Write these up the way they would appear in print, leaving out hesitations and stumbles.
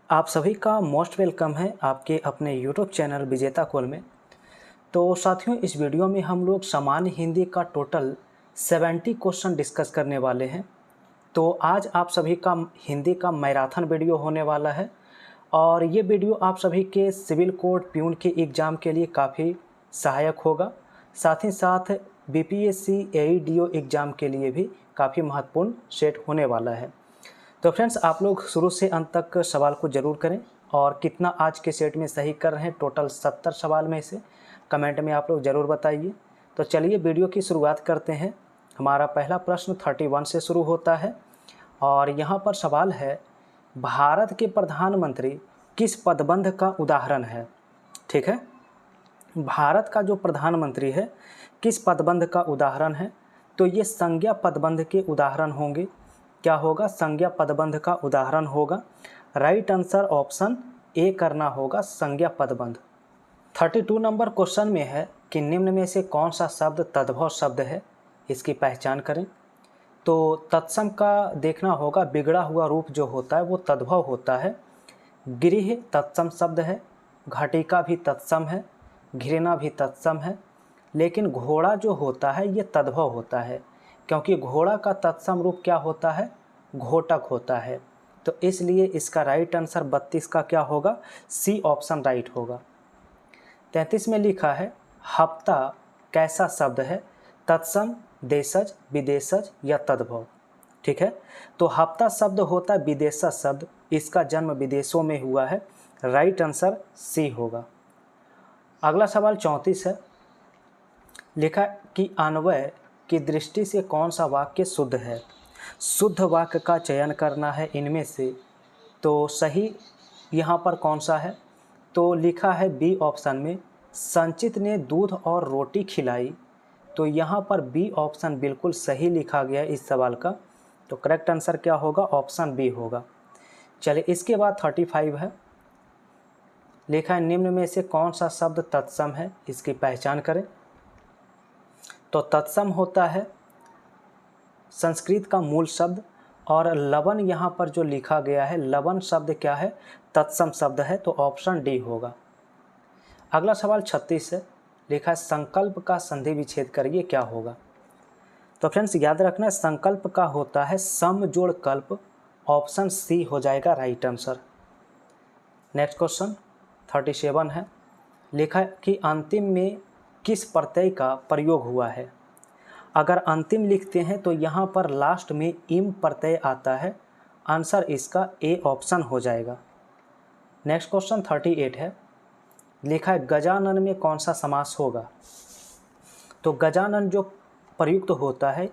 आप सभी का मोस्ट वेलकम है आपके अपने यूट्यूब चैनल विजेता कुल में। तो साथियों, इस वीडियो में हम लोग सामान्य हिंदी का टोटल 70 क्वेश्चन डिस्कस करने वाले हैं। तो आज आप सभी का हिंदी का मैराथन वीडियो होने वाला है और ये वीडियो आप सभी के सिविल कोड प्यून के एग्ज़ाम के लिए काफ़ी सहायक होगा। साथ ही साथ बीपीएससी एईडीओ एग्ज़ाम के लिए भी काफ़ी महत्वपूर्ण सेट होने वाला है। तो फ्रेंड्स, आप लोग शुरू से अंत तक सवाल को ज़रूर करें और कितना आज के सेट में सही कर रहे हैं। टोटल 70 सवाल में से कमेंट में आप लोग ज़रूर बताइए। तो चलिए वीडियो की शुरुआत करते हैं। हमारा पहला प्रश्न 31 से शुरू होता है और यहाँ पर सवाल है, भारत के प्रधानमंत्री किस पदबंध का उदाहरण है। ठीक है, भारत का जो प्रधानमंत्री है किस पदबंध का उदाहरण है। तो ये संज्ञा पदबंध के उदाहरण होंगे। क्या होगा? संज्ञा पदबंध का उदाहरण होगा। राइट आंसर ऑप्शन ए करना होगा, संज्ञा पदबंध। 32 नंबर क्वेश्चन में है कि निम्न में से कौन सा शब्द तद्भव शब्द है, इसकी पहचान करें। तो तत्सम का देखना होगा, बिगड़ा हुआ रूप जो होता है वो तद्भव होता है। गृह तत्सम शब्द है, घटिका भी तत्सम है, घृणा भी तत्सम है, लेकिन घोड़ा जो होता है ये तद्भव होता है, क्योंकि घोड़ा का तत्सम रूप क्या होता है? घोटक होता है। तो इसलिए इसका राइट आंसर 32 का क्या होगा? सी ऑप्शन राइट होगा। 33 में लिखा है, हफ्ता कैसा शब्द है? तत्सम, देशज, विदेशज या तद्भव। ठीक है, तो हफ्ता शब्द होता है विदेशज शब्द, इसका जन्म विदेशों में हुआ है। राइट आंसर सी होगा। अगला सवाल 34 है। लिखा कि अन्वय की दृष्टि से कौन सा वाक्य शुद्ध है। शुद्ध वाक्य का चयन करना है इनमें से, तो सही यहाँ पर कौन सा है? तो लिखा है बी ऑप्शन में, संचित ने दूध और रोटी खिलाई। तो यहाँ पर बी ऑप्शन बिल्कुल सही लिखा गया है इस सवाल का। तो करेक्ट आंसर क्या होगा? ऑप्शन बी होगा। चलिए, इसके बाद 35 है। लिखा है निम्न में से कौन सा शब्द तत्सम है, इसकी पहचान करें। तो तत्सम होता है संस्कृत का मूल शब्द, और लवन यहाँ पर जो लिखा गया है, लवन शब्द क्या है? तत्सम शब्द है। तो ऑप्शन डी होगा। अगला सवाल 36 है। लिखा है संकल्प का संधि विच्छेद करिए, क्या होगा। तो फ्रेंड्स, याद रखना, संकल्प का होता है सम जोड़ कल्प। ऑप्शन सी हो जाएगा राइट आंसर। नेक्स्ट क्वेश्चन 37 है। लिखा है कि अंतिम में किस प्रत्यय का प्रयोग हुआ है। अगर अंतिम लिखते हैं तो यहाँ पर लास्ट में इम प्रत्यय आता है। आंसर इसका ए ऑप्शन हो जाएगा। नेक्स्ट क्वेश्चन 38 है। लिखा है गजानन में कौन सा समास होगा। तो गजानन जो प्रयुक्त होता है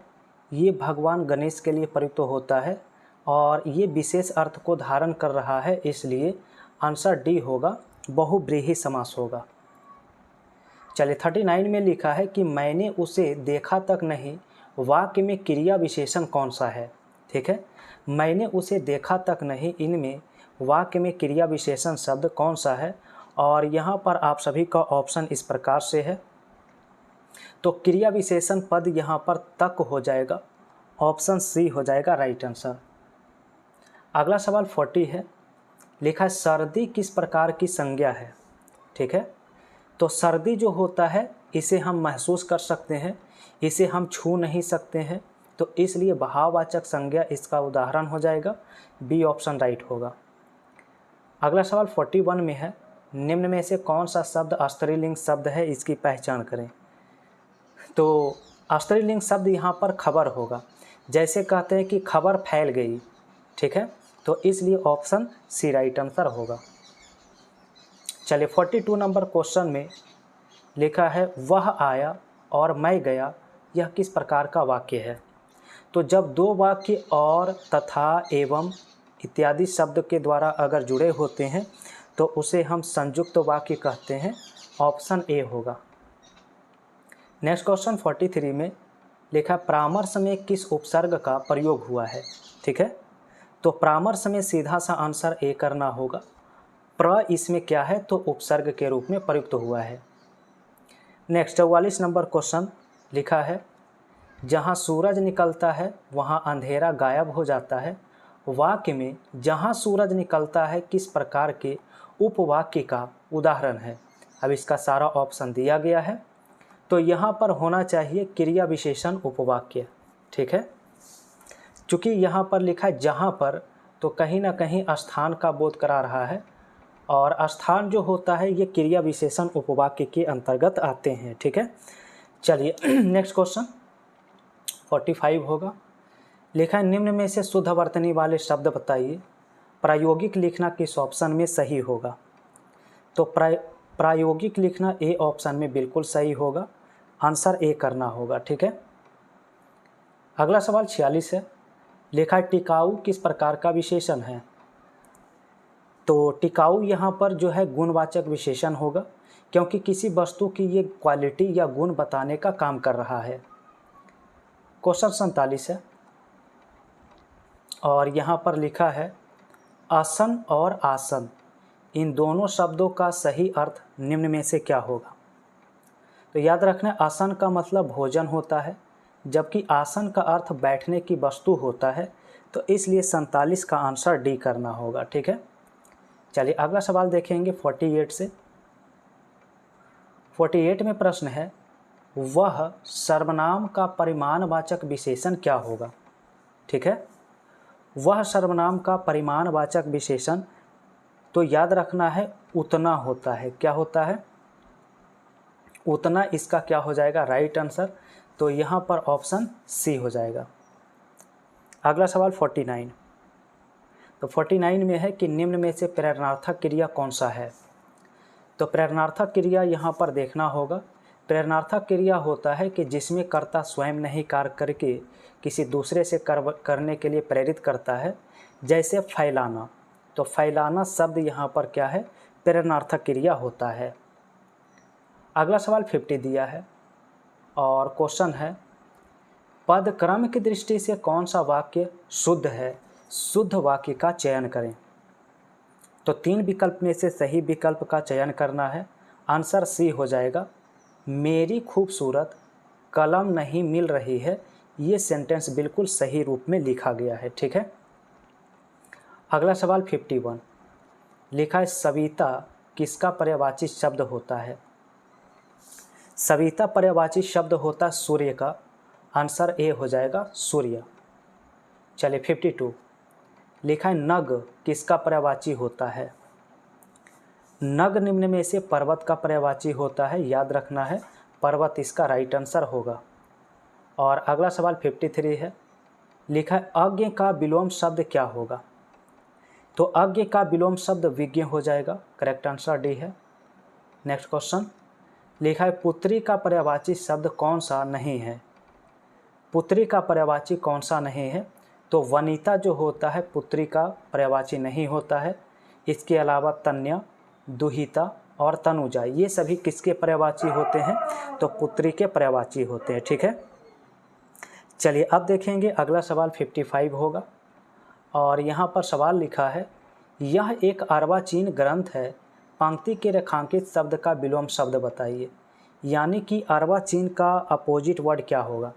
ये भगवान गणेश के लिए प्रयुक्त होता है और ये विशेष अर्थ को धारण कर रहा है, इसलिए आंसर डी होगा, बहुव्रीहि समास होगा। चलिए, 39 में लिखा है कि मैंने उसे देखा तक नहीं, वाक्य में क्रिया विशेषण कौन सा है। ठीक है, मैंने उसे देखा तक नहीं, इनमें वाक्य में क्रिया विशेषण शब्द कौन सा है। और यहाँ पर आप सभी का ऑप्शन इस प्रकार से है। तो क्रिया विशेषण पद यहाँ पर तक हो जाएगा। ऑप्शन सी हो जाएगा राइट आंसर। अगला सवाल 40 है। लिखा है सर्दी किस प्रकार की संज्ञा है। ठीक है, तो सर्दी जो होता है इसे हम महसूस कर सकते हैं, इसे हम छू नहीं सकते हैं, तो इसलिए भाववाचक संज्ञा इसका उदाहरण हो जाएगा। बी ऑप्शन राइट होगा। अगला सवाल 41 में है। निम्न में से कौन सा शब्द स्त्रीलिंग शब्द है, इसकी पहचान करें। तो स्त्रीलिंग शब्द यहाँ पर खबर होगा। जैसे कहते हैं कि खबर फैल गई। ठीक है, तो इसलिए ऑप्शन सी राइट आंसर होगा। चलिए, 42 नंबर क्वेश्चन में लिखा है वह आया और मैं गया, यह किस प्रकार का वाक्य है। तो जब दो वाक्य और, तथा, एवं इत्यादि शब्द के द्वारा अगर जुड़े होते हैं तो उसे हम संयुक्त वाक्य कहते हैं। ऑप्शन ए होगा। नेक्स्ट क्वेश्चन 43 में लिखा परामर्श में किस उपसर्ग का प्रयोग हुआ है। ठीक है, तो परामर्श में सीधा सा आंसर ए करना होगा। प्र इसमें क्या है? तो उपसर्ग के रूप में प्रयुक्त हुआ है। नेक्स्ट 44 नंबर क्वेश्चन लिखा है जहाँ सूरज निकलता है वहाँ अंधेरा गायब हो जाता है, वाक्य में जहाँ सूरज निकलता है किस प्रकार के उपवाक्य का उदाहरण है। अब इसका सारा ऑप्शन दिया गया है, तो यहाँ पर होना चाहिए क्रिया विशेषण उपवाक्य। ठीक है, चूँकि यहाँ पर लिखा है जहाँ पर, तो कहीं ना कहीं स्थान का बोध करा रहा है, और स्थान जो होता है ये क्रिया विशेषण उपवाक्य के अंतर्गत आते हैं। ठीक है, चलिए नेक्स्ट क्वेश्चन 45 होगा। लिखा है निम्न में से शुद्ध वर्तनी वाले शब्द बताइए, प्रायोगिक लिखना किस ऑप्शन में सही होगा। तो प्रायोगिक लिखना ए ऑप्शन में बिल्कुल सही होगा, आंसर ए करना होगा। ठीक है, अगला सवाल 46 है। लिखा है टिकाऊ किस प्रकार का विशेषण है। तो टिकाऊ यहाँ पर जो है गुणवाचक विशेषण होगा, क्योंकि किसी वस्तु की ये क्वालिटी या गुण बताने का काम कर रहा है। क्वेश्चन 47 है, और यहाँ पर लिखा है आसन और आसन, इन दोनों शब्दों का सही अर्थ निम्न में से क्या होगा। तो याद रखना, आसन का मतलब भोजन होता है, जबकि आसन का अर्थ बैठने की वस्तु होता है, तो इसलिए 47 का आंसर डी करना होगा। ठीक है, चलिए अगला सवाल देखेंगे 48 से। 48 में प्रश्न है वह सर्वनाम का परिमाणवाचक विशेषण क्या होगा। ठीक है, वह सर्वनाम का परिमाणवाचक विशेषण, तो याद रखना है उतना होता है। क्या होता है, उतना, इसका क्या हो जाएगा राइट आंसर। तो यहाँ पर ऑप्शन सी हो जाएगा। अगला सवाल 49। तो 49 में है कि निम्न में से प्रेरणार्थक क्रिया कौन सा है। तो प्रेरणार्थक क्रिया यहाँ पर देखना होगा। प्रेरणार्थक क्रिया होता है कि जिसमें कर्ता स्वयं नहीं कार्य करके किसी दूसरे से करने के लिए प्रेरित करता है, जैसे फैलाना। तो फैलाना शब्द यहाँ पर क्या है, प्रेरणार्थक क्रिया होता है। अगला सवाल 50 दिया है, और क्वेश्चन है पद क्रम की दृष्टि से कौन सा वाक्य शुद्ध है, शुद्ध वाक्य का चयन करें। तो 3 विकल्प में से सही विकल्प का चयन करना है, आंसर सी हो जाएगा। मेरी खूबसूरत कलम नहीं मिल रही है, ये सेंटेंस बिल्कुल सही रूप में लिखा गया है। ठीक है, अगला सवाल 51। लिखा है सविता किसका पर्यायवाची शब्द होता है। सविता पर्यायवाची शब्द होता है सूर्य का, आंसर ए हो जाएगा सूर्य। चलिए 52। लिखा है नग किसका पर्यायवाची होता है। नग निम्न में से पर्वत का पर्यायवाची होता है, याद रखना है पर्वत इसका राइट आंसर होगा। और अगला सवाल 53 है। लिखा है अज्ञ का विलोम शब्द क्या होगा। तो अज्ञ का विलोम शब्द विज्ञ हो जाएगा, करेक्ट आंसर डी है। Next question. लिखा है पुत्री का पर्यायवाची शब्द कौन सा नहीं है। पुत्री का पर्यायवाची कौन सा नहीं है। तो वनिता जो होता है पुत्री का पर्यायवाची नहीं होता है। इसके अलावा तन्या, दुहिता और तनुजा, ये सभी किसके पर्यायवाची होते हैं, तो पुत्री के पर्यायवाची होते हैं। ठीक है, चलिए अब देखेंगे अगला सवाल 55 होगा, और यहाँ पर सवाल लिखा है यह एक अर्वाचीन ग्रंथ है, पंक्ति के रेखांकित शब्द का विलोम शब्द बताइए। यानी कि अर्वाचीन का अपोजिट वर्ड क्या होगा।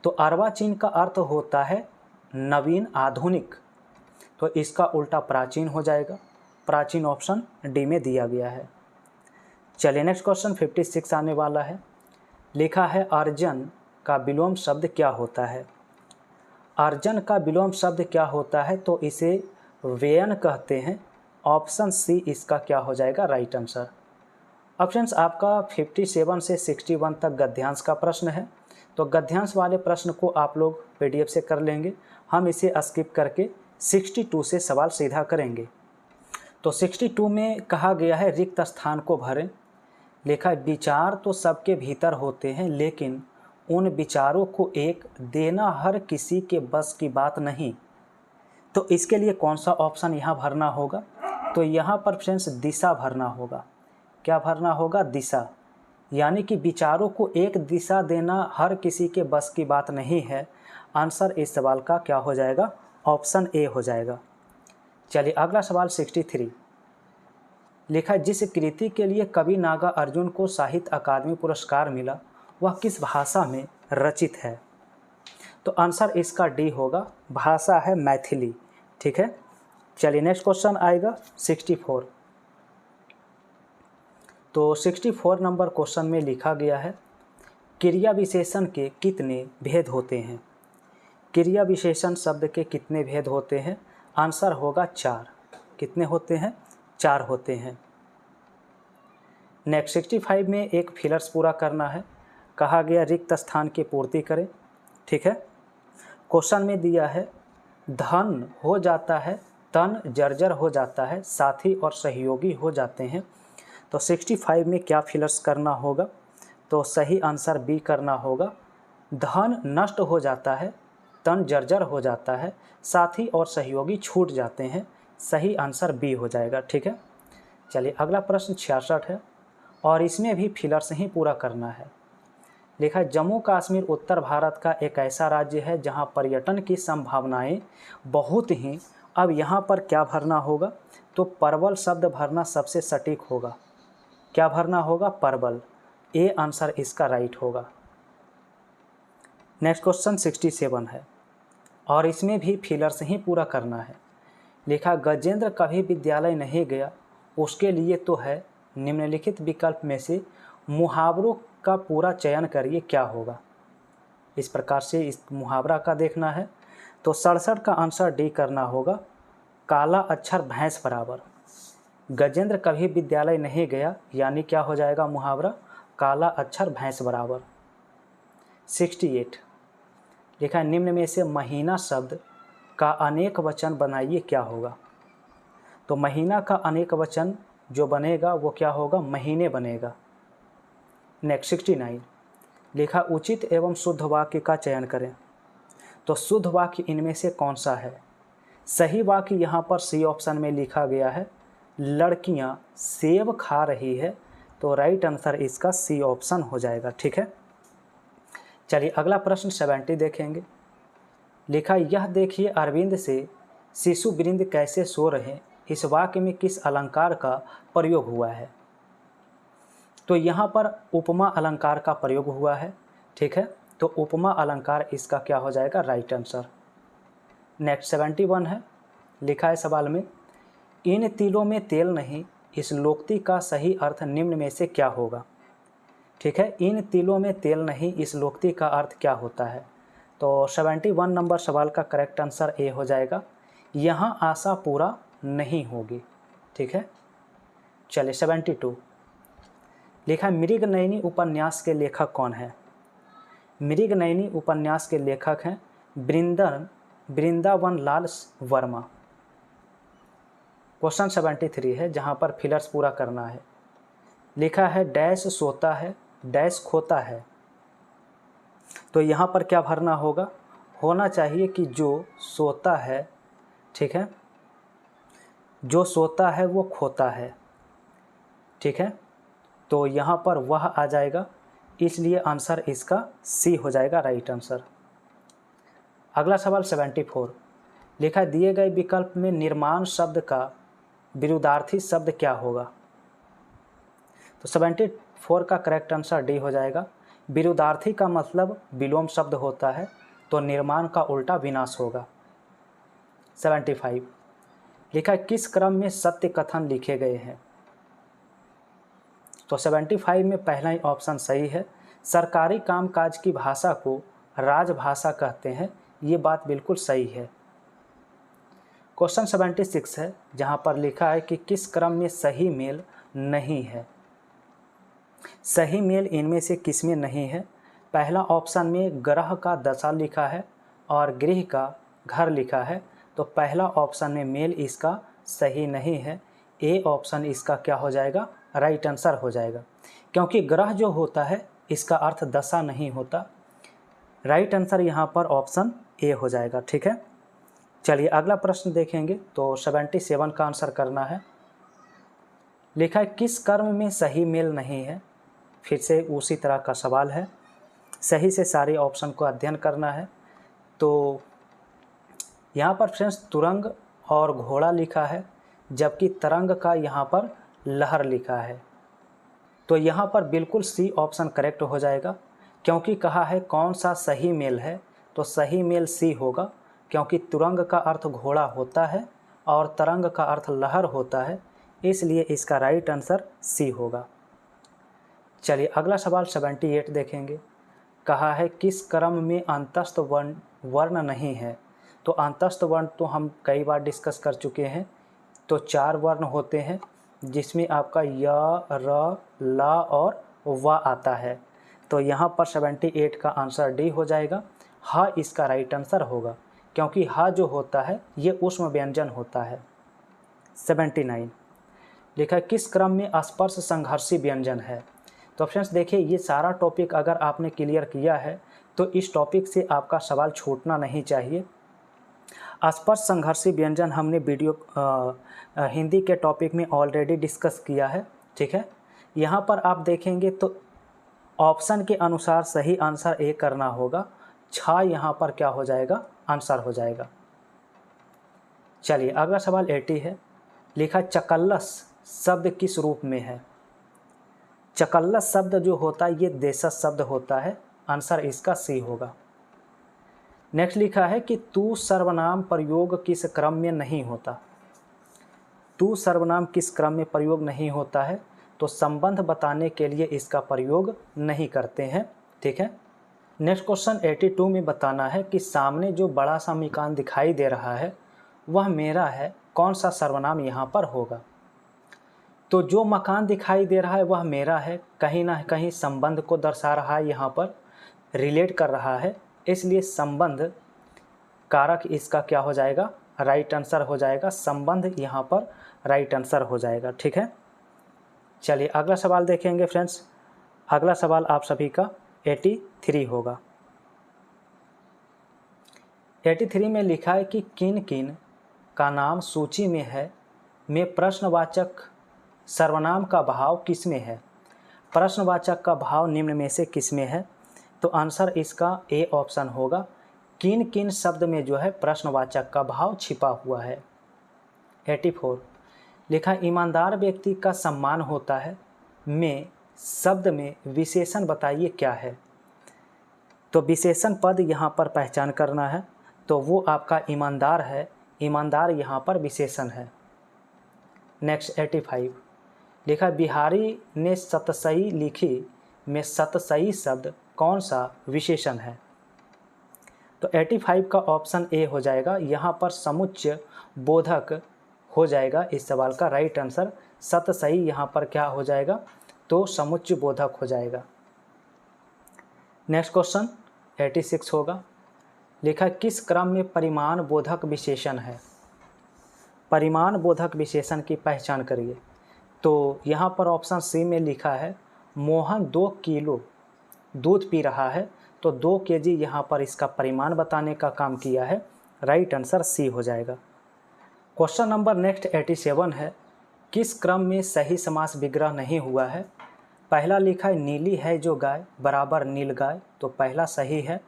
तो अर्वाचीन का अर्थ होता है नवीन, आधुनिक, तो इसका उल्टा प्राचीन हो जाएगा। प्राचीन ऑप्शन डी में दिया गया है। चलिए नेक्स्ट क्वेश्चन 56 आने वाला है। लिखा है अर्जन का विलोम शब्द क्या होता है। अर्जन का विलोम शब्द क्या होता है, तो इसे व्ययन कहते हैं। ऑप्शन सी इसका क्या हो जाएगा राइट आंसर। ऑप्शंस आपका 57 से 61 तक गद्यांश का प्रश्न है, तो गद्यांश वाले प्रश्न को आप लोग पीडीएफ से कर लेंगे, हम इसे स्किप करके 62 से सवाल सीधा करेंगे। तो 62 में कहा गया है रिक्त स्थान को भरें। लिखा है विचार तो सबके भीतर होते हैं, लेकिन उन विचारों को एक देना हर किसी के बस की बात नहीं। तो इसके लिए कौन सा ऑप्शन यहाँ भरना होगा, तो यहाँ पर फ्रेंड्स दिशा भरना होगा। क्या भरना होगा, दिशा। यानी कि विचारों को एक दिशा देना हर किसी के बस की बात नहीं है। आंसर इस सवाल का क्या हो जाएगा, ऑप्शन ए हो जाएगा। चलिए अगला सवाल 63। लिखा है जिस कृति के लिए कवि नागा अर्जुन को साहित्य अकादमी पुरस्कार मिला वह किस भाषा में रचित है। तो आंसर इसका डी होगा, भाषा है मैथिली। ठीक है। चलिए नेक्स्ट क्वेश्चन आएगा 64। तो 64 नंबर क्वेश्चन में लिखा गया है क्रिया विशेषण के कितने भेद होते हैं। क्रिया विशेषण शब्द के कितने भेद होते हैं? आंसर होगा 4। कितने होते हैं? 4 होते हैं। नेक्स्ट 65 में एक फिलर्स पूरा करना है। कहा गया रिक्त स्थान की पूर्ति करें, ठीक है। क्वेश्चन में दिया है धन हो जाता है, तन जर्जर हो जाता है, साथी और सहयोगी हो जाते हैं। तो 65 में क्या फिलर्स करना होगा? तो सही आंसर बी करना होगा। धन नष्ट हो जाता है, तन जर्जर हो जाता है, साथी और सहयोगी छूट जाते हैं। सही आंसर बी हो जाएगा, ठीक है। चलिए अगला प्रश्न 66 है और इसमें भी फिलर्स ही पूरा करना है। लिखा है जम्मू कश्मीर उत्तर भारत का एक ऐसा राज्य है जहां पर्यटन की संभावनाएं बहुत ही। अब यहां पर क्या भरना होगा? तो परवल शब्द भरना सबसे सटीक होगा। क्या भरना होगा? परवल। ए आंसर इसका राइट होगा। नेक्स्ट क्वेश्चन 67 है और इसमें भी फिलर्स ही पूरा करना है। लिखा गजेंद्र कभी विद्यालय नहीं गया, उसके लिए तो है निम्नलिखित विकल्प में से मुहावरों का पूरा चयन करिए, क्या होगा? इस प्रकार से इस मुहावरा का देखना है। तो 67 का आंसर डी करना होगा। काला अक्षर भैंस बराबर। गजेंद्र कभी विद्यालय नहीं गया यानी क्या हो जाएगा मुहावरा? काला अक्षर भैंस बराबर। 68 लिखा है निम्न में से महीना शब्द का अनेक वचन बनाइए, क्या होगा? तो महीना का अनेक वचन जो बनेगा वो क्या होगा? महीने बनेगा। नेक्स्ट 69 लिखा उचित एवं शुद्ध वाक्य का चयन करें। तो शुद्ध वाक्य इनमें से कौन सा है? सही वाक्य यहाँ पर सी ऑप्शन में लिखा गया है लड़कियाँ सेब खा रही है। तो राइट आंसर इसका सी ऑप्शन हो जाएगा, ठीक है। चलिए अगला प्रश्न 70 देखेंगे। लिखा यह देखिए अरविंद से शिशु वृंद कैसे सो रहे, इस वाक्य में किस अलंकार का प्रयोग हुआ है? तो यहाँ पर उपमा अलंकार का प्रयोग हुआ है, ठीक है। तो उपमा अलंकार इसका क्या हो जाएगा? Right answer. नेक्स्ट 71 है। लिखा है सवाल में इन तिलों में तेल नहीं, इस लोकोक्ति का सही अर्थ निम्न में से क्या होगा? ठीक है, इन तिलों में तेल नहीं, इस लोकोक्ति का अर्थ क्या होता है? तो 71 नंबर सवाल का करेक्ट आंसर ए हो जाएगा। यहाँ आशा पूरा नहीं होगी, ठीक है। चलिए 72 लिखा मृगनयनी उपन्यास के लेखक कौन है? मृगनयनी उपन्यास के लेखक हैं वृंदावन लाल वर्मा। क्वेश्चन 73 है जहाँ पर फिलर्स पूरा करना है। लिखा है डैश सोता है, डैश खोता है। तो यहाँ पर क्या भरना होगा? होना चाहिए कि जो सोता है, ठीक है, जो सोता है वो खोता है, ठीक है। तो यहाँ पर वह आ जाएगा, इसलिए आंसर इसका सी हो जाएगा, राइट आंसर। अगला सवाल 74 लिखा है दिए गए विकल्प में निर्माण शब्द का विरुद्धार्थी शब्द क्या होगा? तो 74 का करेक्ट आंसर डी हो जाएगा। विरुद्धार्थी का मतलब विलोम शब्द होता है, तो निर्माण का उल्टा विनाश होगा। 75 लिखा है किस क्रम में सत्य कथन लिखे गए हैं? तो 75 में पहला ही ऑप्शन सही है। सरकारी कामकाज की भाषा को राजभाषा कहते हैं, ये बात बिल्कुल सही है। क्वेश्चन 76 है जहाँ पर लिखा है कि किस क्रम में सही मेल नहीं है? सही मेल इनमें से किस में नहीं है? पहला ऑप्शन में ग्रह का दशा लिखा है और गृह का घर लिखा है, तो पहला ऑप्शन में मेल इसका सही नहीं है। ए ऑप्शन इसका क्या हो जाएगा? राइट आंसर हो जाएगा, क्योंकि ग्रह जो होता है इसका अर्थ दशा नहीं होता। राइट आंसर यहाँ पर ऑप्शन ए हो जाएगा, ठीक है। चलिए अगला प्रश्न देखेंगे। तो 77 का आंसर करना है। लिखा है किस कर्म में सही मेल नहीं है? फिर से उसी तरह का सवाल है, सही से सारे ऑप्शन को अध्ययन करना है। तो यहाँ पर फ्रेंड्स तुरंग और घोड़ा लिखा है, जबकि तरंग का यहाँ पर लहर लिखा है। तो यहाँ पर बिल्कुल सी ऑप्शन करेक्ट हो जाएगा, क्योंकि कहा है कौन सा सही मेल है, तो सही मेल सी होगा। क्योंकि तुरंग का अर्थ घोड़ा होता है और तरंग का अर्थ लहर होता है, इसलिए इसका राइट आंसर सी होगा। चलिए अगला सवाल 78 देखेंगे। कहा है किस क्रम में अंतस्थ वर्ण नहीं है। तो अंतस्थ वर्ण तो हम कई बार डिस्कस कर चुके हैं। तो 4 वर्ण होते हैं जिसमें आपका य, र, ल और व आता है। तो यहाँ पर 78 का आंसर डी हो जाएगा। ह इसका राइट आंसर होगा, क्योंकि ह जो होता है ये ऊष्म व्यंजन होता है। 79 लिखा है किस क्रम में स्पर्श संघर्षी व्यंजन है। तो फ्रेंड्स देखिए, ये सारा टॉपिक अगर आपने क्लियर किया है तो इस टॉपिक से आपका सवाल छूटना नहीं चाहिए। स्पर्श संघर्षी व्यंजन हमने वीडियो हिंदी के टॉपिक में ऑलरेडी डिस्कस किया है, ठीक है। यहाँ पर आप देखेंगे तो ऑप्शन के अनुसार सही आंसर ए करना होगा। 6 यहाँ पर क्या हो जाएगा, आंसर हो जाएगा। चलिए अगला सवाल 80 है। लिखा चकल्लस शब्द किस रूप में है। चकल्लस शब्द जो होता है ये देशज शब्द होता है, आंसर इसका सी होगा। नेक्स्ट लिखा है कि तू सर्वनाम प्रयोग किस क्रम में नहीं होता। तू सर्वनाम किस क्रम में प्रयोग नहीं होता है। तो संबंध बताने के लिए इसका प्रयोग नहीं करते हैं, ठीक है। नेक्स्ट क्वेश्चन 82 में बताना है कि सामने जो बड़ा सा मकान दिखाई दे रहा है वह मेरा है, कौन सा सर्वनाम यहाँ पर होगा। तो जो मकान दिखाई दे रहा है वह मेरा है, कहीं ना कहीं संबंध को दर्शा रहा है, यहाँ पर रिलेट कर रहा है, इसलिए संबंध कारक इसका क्या हो जाएगा, राइट आंसर हो जाएगा। संबंध यहाँ पर राइट आंसर हो जाएगा, ठीक है। चलिए अगला सवाल देखेंगे फ्रेंड्स। अगला सवाल आप सभी का 83 होगा। 83 में लिखा है कि किन किन का नाम सूची में है में प्रश्नवाचक सर्वनाम का भाव किसमें है। प्रश्नवाचक का भाव निम्न में से किसमें है। तो आंसर इसका ए ऑप्शन होगा। किन किन शब्द में जो है प्रश्नवाचक का भाव छिपा हुआ है। 84 लिखा ईमानदार व्यक्ति का सम्मान होता है में शब्द में विशेषण बताइए क्या है। तो विशेषण पद यहाँ पर पहचान करना है, तो वो आपका ईमानदार है। ईमानदार यहाँ पर विशेषण है। नेक्स्ट 85 लिखा बिहारी ने सतसई लिखी में सतसई शब्द कौन सा विशेषण है। तो 85 का ऑप्शन ए हो जाएगा। यहाँ पर समुच्चय बोधक हो जाएगा इस सवाल का राइट आंसर। सतसई यहाँ पर क्या हो जाएगा, तो समुच्चय बोधक हो जाएगा। नेक्स्ट क्वेश्चन 86 होगा। लिखा किस क्रम में परिमाण बोधक विशेषण है। परिमाण बोधक विशेषण की पहचान करिए। तो यहाँ पर ऑप्शन सी में लिखा है मोहन 2 किलो दूध पी रहा है, तो 2 केजी यहाँ पर इसका परिमाण बताने का काम किया है। राइट आंसर सी हो जाएगा। क्वेश्चन नंबर नेक्स्ट 87 है। किस क्रम में सही समास विग्रह नहीं हुआ है। पहला लिखा है नीली है जो गाय बराबर नील गाय, तो पहला सही है।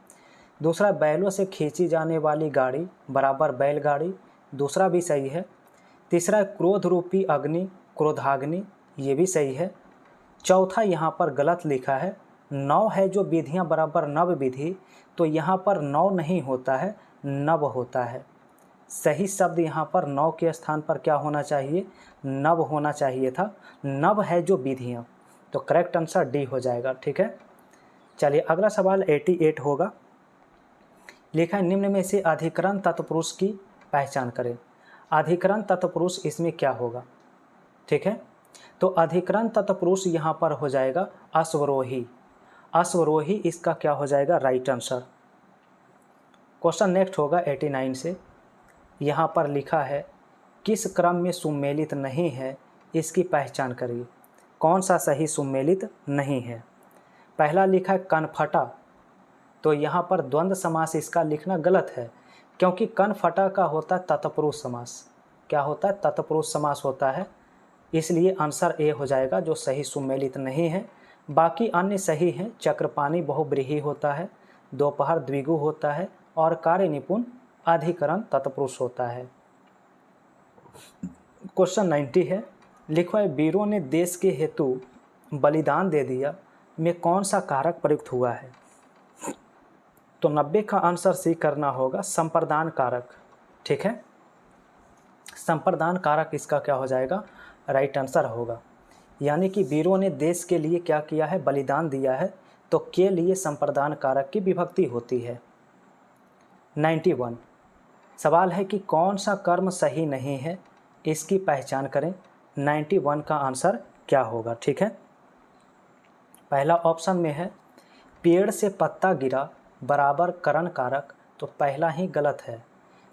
दूसरा बैलों से खींची जाने वाली गाड़ी बराबर बैलगाड़ी, दूसरा भी सही है। तीसरा क्रोध रूपी अग्नि क्रोधाग्नि, ये भी सही है। चौथा यहाँ पर गलत लिखा है नौ है जो विधियाँ बराबर नव विधि, तो यहाँ पर नौ नहीं होता है, नव होता है। सही शब्द यहाँ पर नौ के स्थान पर क्या होना चाहिए, नव होना चाहिए था। नव है जो विधियाँ, तो करेक्ट आंसर डी हो जाएगा, ठीक है। चलिए अगला सवाल 88 होगा। लिखा है निम्न में से अधिकरण तत्पुरुष की पहचान करें। अधिकरण तत्पुरुष इसमें क्या होगा, ठीक है। तो अधिकरण तत्पुरुष यहाँ पर हो जाएगा अश्वरोही। अश्वरोही इसका क्या हो जाएगा, राइट आंसर। क्वेश्चन नेक्स्ट होगा 89 से। यहाँ पर लिखा है किस क्रम में सुमेलित नहीं है, इसकी पहचान करिए। कौन सा सही सुमेलित नहीं है। पहला लिखा है कनफटा, तो यहाँ पर द्वंद्व समास इसका लिखना गलत है, क्योंकि कनफटा का होता है तत्पुरुष समास। क्या होता है, तत्पुरुष समास होता है, इसलिए आंसर ए हो जाएगा जो सही सुमेलित नहीं है। बाकी अन्य सही हैं। चक्रपाणी बहुब्रीहि होता है, दोपहर द्विगु होता है और कार्य निपुण अधिकरण तत्पुरुष होता है। क्वेश्चन 90 है। लिखो है वीरों ने देश के हेतु बलिदान दे दिया में कौन सा कारक प्रयुक्त हुआ है। तो 90 का आंसर सी करना होगा, संप्रदान कारक। ठीक है, संप्रदान कारक इसका क्या हो जाएगा, राइट आंसर होगा। यानी कि वीरों ने देश के लिए क्या किया है, बलिदान दिया है, तो के लिए संप्रदान कारक की विभक्ति होती है। 91 सवाल है कि कौन सा कर्म सही नहीं है, इसकी पहचान करें। 91 का आंसर क्या होगा। ठीक है, पहला ऑप्शन में है पेड़ से पत्ता गिरा बराबर करण कारक, तो पहला ही गलत है,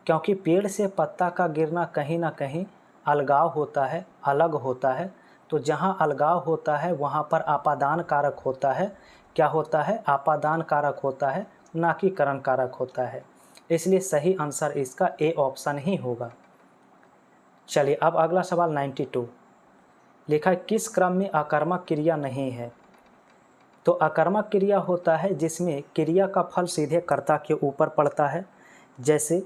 क्योंकि पेड़ से पत्ता का गिरना कहीं ना कहीं अलगाव होता है, अलग होता है। तो जहाँ अलगाव होता है वहाँ पर आपादान कारक होता है। क्या होता है, आपादान कारक होता है, ना कि करण कारक होता है। इसलिए सही आंसर इसका ए ऑप्शन ही होगा। चलिए अब अगला सवाल 92 लिखा है किस क्रम में आकर्मक क्रिया नहीं है। तो आकर्मक क्रिया होता है जिसमें क्रिया का फल सीधे कर्ता के ऊपर पड़ता है। जैसे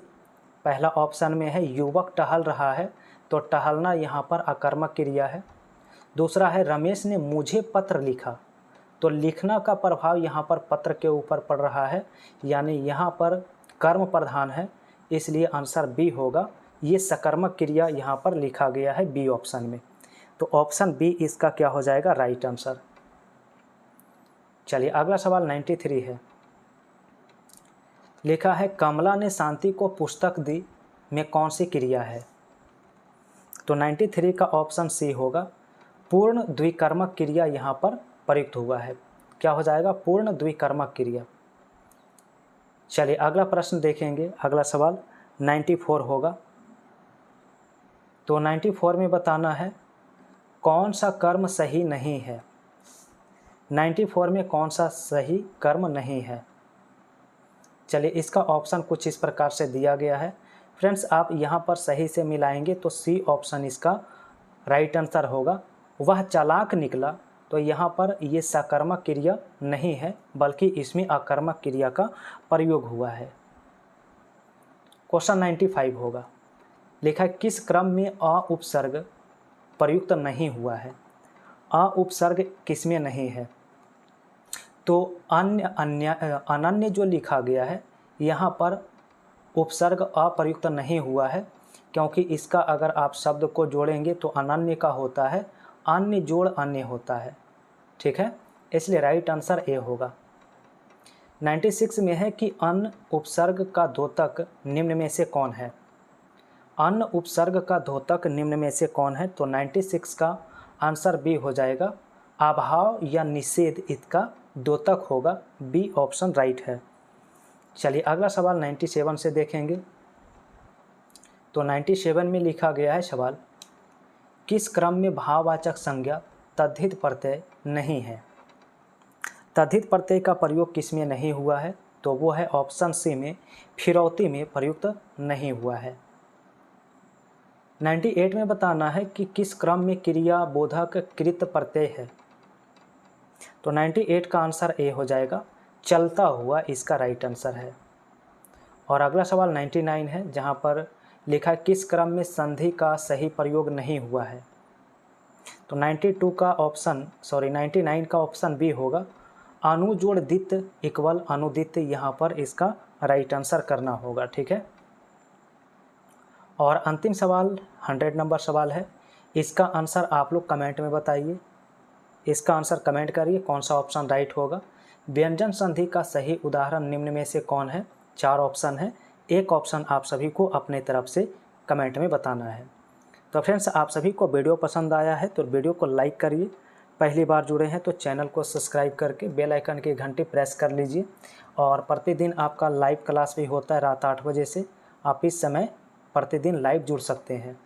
पहला ऑप्शन में है युवक टहल रहा है, तो टहलना यहाँ पर आकर्मक क्रिया है। दूसरा है रमेश ने मुझे पत्र लिखा, तो लिखना का प्रभाव यहाँ पर पत्र के ऊपर पड़ रहा है, यानी यहाँ पर कर्म प्रधान है, इसलिए आंसर बी होगा। ये सकर्मक क्रिया यहाँ पर लिखा गया है बी ऑप्शन में, तो ऑप्शन बी इसका क्या हो जाएगा, राइट आंसर। चलिए अगला सवाल 93 है। लिखा है कमला ने शांति को पुस्तक दी में कौन सी क्रिया है। तो 93 का ऑप्शन सी होगा, पूर्ण द्विकर्मक क्रिया यहाँ पर प्रयुक्त हुआ है। क्या हो जाएगा, पूर्ण द्विकर्मक क्रिया। चलिए अगला प्रश्न देखेंगे, अगला सवाल 94 होगा। तो 94 में बताना है कौन सा कर्म सही नहीं है। 94 में कौन सा सही कर्म नहीं है। चलिए इसका ऑप्शन कुछ इस प्रकार से दिया गया है। फ्रेंड्स आप यहाँ पर सही से मिलाएंगे तो सी ऑप्शन इसका राइट आंसर होगा। वह चालाक निकला, तो यहाँ पर ये सकर्मक क्रिया नहीं है, बल्कि इसमें आकर्मक क्रिया का प्रयोग हुआ है। क्वेश्चन 95 होगा। लिखा है किस क्रम में अ उपसर्ग प्रयुक्त नहीं हुआ है। अ उपसर्ग किसमें नहीं है। तो अनन्य जो लिखा गया है यहाँ पर उपसर्ग अप्रयुक्त नहीं हुआ है, क्योंकि इसका अगर आप शब्द को जोड़ेंगे तो अनन्य का होता है, अन्य जोड़ अन्य होता है। ठीक है, इसलिए राइट आंसर ए होगा। 96 में है कि अन्न उपसर्ग का द्योतक निम्न में से कौन है। अन्न उपसर्ग का द्योतक निम्न में से कौन है। तो 96 का आंसर बी हो जाएगा, अभाव या निषेध इसका द्योतक होगा। बी ऑप्शन राइट है। चलिए अगला सवाल 97 से देखेंगे। तो 97 में लिखा गया है सवाल किस क्रम में भाववाचक संज्ञा तद्धित प्रत्यय नहीं है। तद्धित प्रत्यय का प्रयोग किस में नहीं हुआ है। तो वो है ऑप्शन सी में, फिरौती में प्रयुक्त नहीं हुआ है। 98 में बताना है कि किस क्रम में क्रिया बोधक कृत प्रत्यय है। तो 98 का आंसर ए हो जाएगा, चलता हुआ इसका राइट आंसर है। और अगला सवाल 99 है, जहाँ पर लिखा है किस क्रम में संधि का सही प्रयोग नहीं हुआ है। तो 99 का ऑप्शन बी होगा, अनुजोड़ दित इक्वल अनुदित, यहाँ पर इसका राइट आंसर करना होगा। ठीक है, और अंतिम सवाल 100 नंबर सवाल है। इसका आंसर आप लोग कमेंट में बताइए, इसका आंसर कमेंट करिए कौन सा ऑप्शन राइट होगा। व्यंजन संधि का सही उदाहरण निम्न में से कौन है। 4 ऑप्शन है, एक ऑप्शन आप सभी को अपने तरफ से कमेंट में बताना है। तो फ्रेंड्स आप सभी को वीडियो पसंद आया है तो वीडियो को लाइक करिए, पहली बार जुड़े हैं तो चैनल को सब्सक्राइब करके बेल आइकन की घंटी प्रेस कर लीजिए। और प्रतिदिन आपका लाइव क्लास भी होता है रात 8 बजे से, आप इस समय प्रतिदिन लाइव जुड़ सकते हैं।